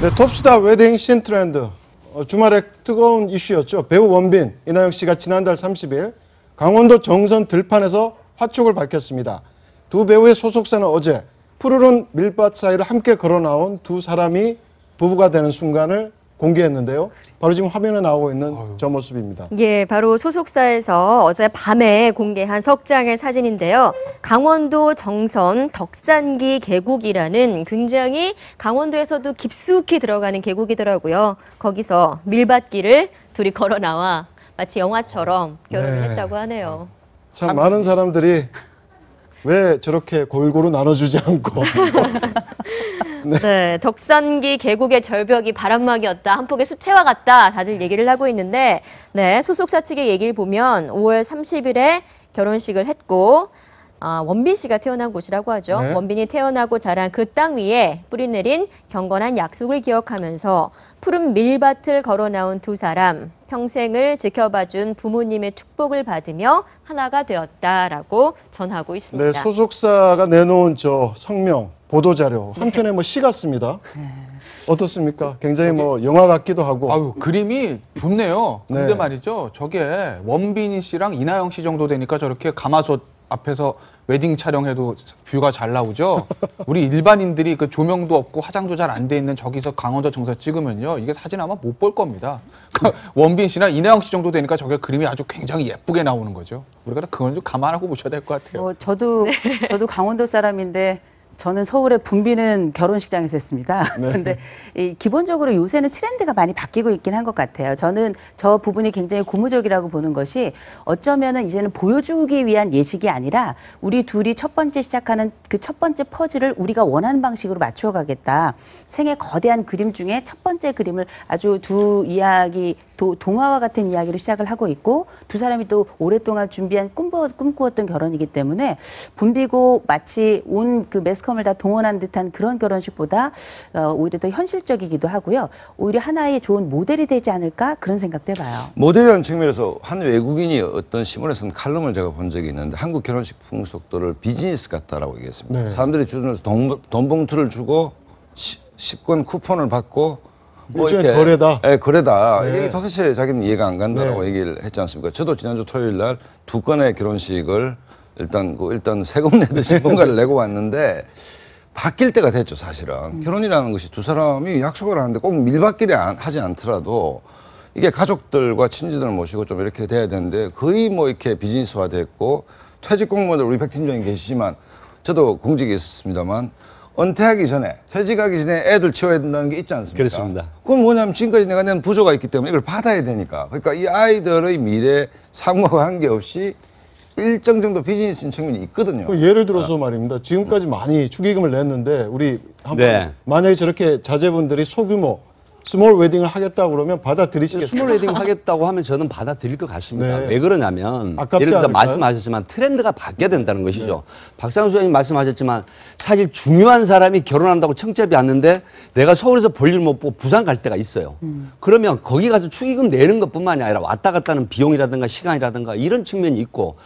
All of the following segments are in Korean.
네, 톱스타 웨딩 신트렌드. 주말에 뜨거운 이슈였죠. 배우 원빈, 이나영 씨가 지난달 30일 강원도 정선 들판에서 화촉을 밝혔습니다. 두 배우의 소속사는 어제 푸르른 밀밭 사이를 함께 걸어 나온 두 사람이 부부가 되는 순간을 공개했는데요. 바로 지금 화면에 나오고 있는 저 모습입니다. 예, 바로 소속사에서 어제 밤에 공개한 석 장의 사진인데요. 강원도 정선 덕산기 계곡이라는 굉장히 강원도에서도 깊숙이 들어가는 계곡이더라고요. 거기서 밀밭길을 둘이 걸어 나와 마치 영화처럼 결혼을 했다고 하네요. 참 많은 사람들이 왜 저렇게 골고루 나눠주지 않고 네, 덕산기 계곡의 절벽이 바람막이었다, 한 폭의 수채화 같다, 다들 얘기를 하고 있는데, 네, 소속사 측의 얘기를 보면 5월 30일에 결혼식을 했고, 원빈 씨가 태어난 곳이라고 하죠. 네. 원빈이 태어나고 자란 그 땅 위에 뿌리내린 경건한 약속을 기억하면서 푸른 밀밭을 걸어 나온 두 사람, 평생을 지켜봐준 부모님의 축복을 받으며 하나가 되었다라고 전하고 있습니다. 네, 소속사가 내놓은 저 성명, 보도자료, 한편에 뭐 시 같습니다. 어떻습니까? 굉장히 뭐 영화 같기도 하고. 아유, 그림이 좋네요. 근데 네. 말이죠. 저게 원빈 씨랑 이나영 씨 정도 되니까 저렇게 가마솥 앞에서 웨딩 촬영해도 뷰가 잘 나오죠. 우리 일반인들이 그 조명도 없고 화장도 잘 안 돼 있는 저기서 강원도 정선 찍으면요, 이게 사진 아마 못 볼 겁니다. 원빈 씨나 이나영 씨 정도 되니까 저게 그림이 아주 굉장히 예쁘게 나오는 거죠. 우리가 그건 좀 감안하고 보셔야 될 것 같아요. 저도 강원도 사람인데 저는 서울의 붐비는 결혼식장에서 했습니다. 네. 근데 기본적으로 요새는 트렌드가 많이 바뀌고 있긴 한 것 같아요. 저는 저 부분이 굉장히 고무적이라고 보는 것이 어쩌면은 이제는 보여주기 위한 예식이 아니라 우리 둘이 첫 번째 시작하는 그 첫 번째 퍼즐을 우리가 원하는 방식으로 맞추어 가겠다. 생애 거대한 그림 중에 첫 번째 그림을 아주 두 이야기, 동화와 같은 이야기를 시작을 하고 있고 두 사람이 또 오랫동안 준비한 꿈꾸었던 결혼이기 때문에 붐비고 마치 온 그 매스컴을 다 동원한 듯한 그런 결혼식보다 오히려 더 현실적이기도 하고요. 오히려 하나의 좋은 모델이 되지 않을까 그런 생각도 해봐요. 모델이라는 측면에서 한 외국인이 어떤 신문에 쓴 칼럼을 제가 본 적이 있는데 한국 결혼식 풍속도를 비즈니스 같다라고 얘기했습니다. 네. 사람들이 주변에서 돈 봉투를 주고 식권 쿠폰을 받고 일종의 거래다. 예, 거래다. 네. 이게 도대체 자기는 이해가 안 간다라고 네. 얘기를 했지 않습니까? 저도 지난주 토요일 날 두 건의 결혼식을 일단 세금 내듯이 뭔가를 내고 왔는데 바뀔 때가 됐죠, 사실은. 결혼이라는 것이 두 사람이 약속을 하는데 꼭 밀밭길에 하지 않더라도 이게 가족들과 친지들을 모시고 좀 이렇게 돼야 되는데 거의 뭐 이렇게 비즈니스화 됐고 퇴직 공무원들 우리 백 팀장님 계시지만 저도 공직에 있었습니다만 은퇴하기 전에, 퇴직하기 전에 애들 치워야 된다는 게 있지 않습니까? 그렇습니다. 그건 뭐냐면 지금까지 내가 낸 부조가 있기 때문에 이걸 받아야 되니까. 그러니까 이 아이들의 미래, 삶과 관계없이 일정 정도 비즈니스 측면이 있거든요. 예를 들어서 말입니다. 지금까지 많이 축의금을 냈는데 우리 한번 네. 만약에 저렇게 자제분들이 소규모 스몰 웨딩을 하겠다고 그러면 받아들이시겠어요? 스몰 웨딩 하겠다고 하면 저는 받아들일 것 같습니다. 네. 왜 그러냐면 아깝지 예를 들어서 않을까요? 말씀하셨지만 트렌드가 바뀌어야 된다는 것이죠. 박상수 의원님 말씀하셨지만 사실 중요한 사람이 결혼한다고 청첩이 왔는데 내가 서울에서 볼일 못 보고 부산 갈 때가 있어요. 그러면 거기 가서 축의금 내는 것뿐만이 아니라 왔다 갔다 하는 비용이라든가 시간이라든가 이런 측면이 있고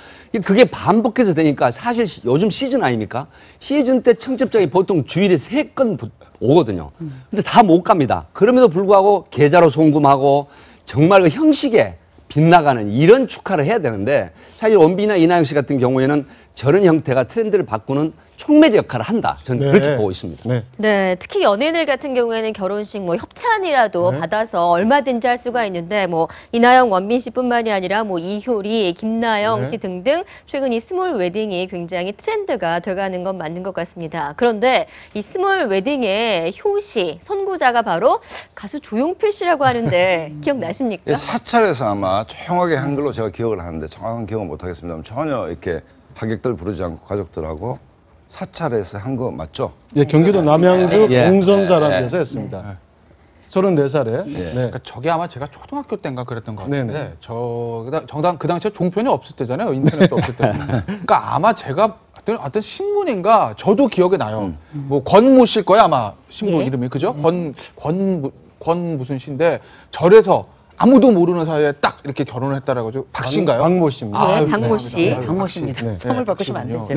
그게 반복해서 되니까 사실 요즘 시즌 아닙니까? 시즌 때 청첩장이 보통 주일에 3건 오거든요. 근데 다 못 갑니다. 그럼에도 불구하고 계좌로 송금하고 정말 그 형식에 빗나가는 이런 축하를 해야 되는데 사실 원빈이나 이나영 씨 같은 경우에는 저런 형태가 트렌드를 바꾸는 촉매제 역할을 한다. 저는 그렇게 보고 있습니다. 네. 네, 특히 연예인들 같은 경우에는 결혼식 뭐 협찬이라도 네. 받아서 얼마든지 할 수가 있는데 뭐 이나영, 원빈 씨뿐만이 아니라 뭐 이효리, 김나영 네. 씨 등등 최근 이 스몰 웨딩이 굉장히 트렌드가 돼가는 건 맞는 것 같습니다. 그런데 이 스몰 웨딩의 효시, 선구자가 바로 가수 조용필 씨라고 하는데 기억나십니까? 예, 사찰에서 아마 조용하게 한 걸로 제가 기억을 하는데 정확한 기억은 못하겠습니다만 전혀 이렇게 하객들 부르지 않고 가족들하고 사찰에서 한 거 맞죠? 예, 경기도 남양주 예. 공성사라는 데서 했습니다. 34살에. 예. 네. 그러니까 저게 아마 제가 초등학교 때인가 그랬던 것 같은데 네네. 그 당시에 종편이 없을 때잖아요. 인터넷도 없을 때. 그러니까 아마 제가 어떤 신문인가 저도 기억에 나요. 뭐 권모 씨일 거야 아마 신문 예. 이름이 그죠? 권 무슨 씨인데 절에서 아무도 모르는 사이에 딱 이렇게 결혼을 했다라고 하죠. 박 씨인가요? 박모 씨입니다. 네, 박모 씨. 박모 씨입니다. 네. 선물 바꾸시면 안 되죠.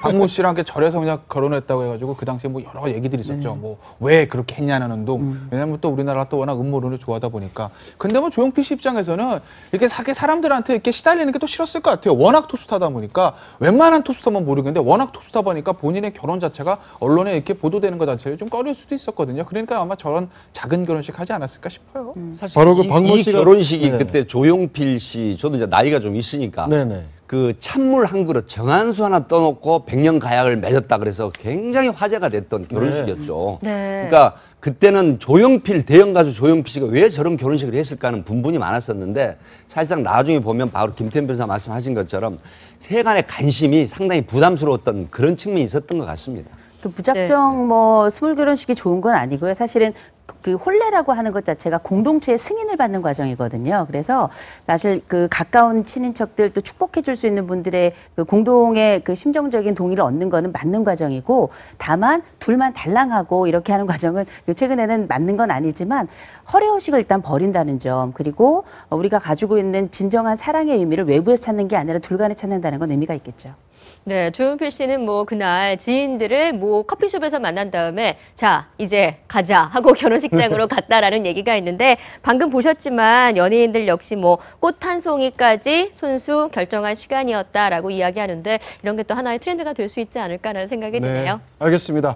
박모 씨랑 이렇게 절에서 그냥 결혼했다고 해가지고 그 당시에 뭐 여러 얘기들이 있었죠. 뭐 왜 그렇게 했냐는 둥. 왜냐면 또 우리나라가 또 워낙 음모론을 좋아하다 보니까. 근데 뭐 조용필 씨 입장에서는 이렇게 사람들한테 이렇게 시달리는 게 또 싫었을 것 같아요. 워낙 투스타다 보니까 웬만한 투스타만 모르겠는데 워낙 투스타 보니까 본인의 결혼 자체가 언론에 이렇게 보도되는 것 자체를 좀 꺼릴 수도 있었거든요. 그러니까 아마 저런 작은 결혼식 하지 않았을까 싶어요. 사실 바로 그 박모 이 씨가 결혼식이 네. 그때 조용필 씨, 저도 이제 나이가 좀 있으니까 네네. 그 찬물 한 그릇 정한수 하나 떠놓고 백년 가약을 맺었다 그래서 굉장히 화제가 됐던 결혼식이었죠. 네. 그러니까 그때는 조용필 대형 가수 조용필 씨가 왜 저런 결혼식을 했을까 하는 분분이 많았었는데 사실상 나중에 보면 바로 김태현 변호사 말씀하신 것처럼 세간의 관심이 상당히 부담스러웠던 그런 측면이 있었던 것 같습니다. 그 무작정 뭐 스물 결혼식이 좋은 건 아니고요. 사실은 그 혼례라고 하는 것 자체가 공동체의 승인을 받는 과정이거든요. 그래서 사실 그 가까운 친인척들 또 축복해 줄 수 있는 분들의 그 공동의 그 심정적인 동의를 얻는 거는 맞는 과정이고, 다만 둘만 달랑하고 이렇게 하는 과정은 최근에는 맞는 건 아니지만 허례허식을 일단 버린다는 점, 그리고 우리가 가지고 있는 진정한 사랑의 의미를 외부에서 찾는 게 아니라 둘 간에 찾는다는 건 의미가 있겠죠. 네, 조용필 씨는 뭐 그날 지인들을 뭐 커피숍에서 만난 다음에 자, 이제 가자 하고 결혼식장으로 갔다라는 얘기가 있는데, 방금 보셨지만 연예인들 역시 뭐 꽃 한 송이까지 손수 결정한 시간이었다라고 이야기하는데, 이런 게 또 하나의 트렌드가 될 수 있지 않을까라는 생각이 드네요. 알겠습니다.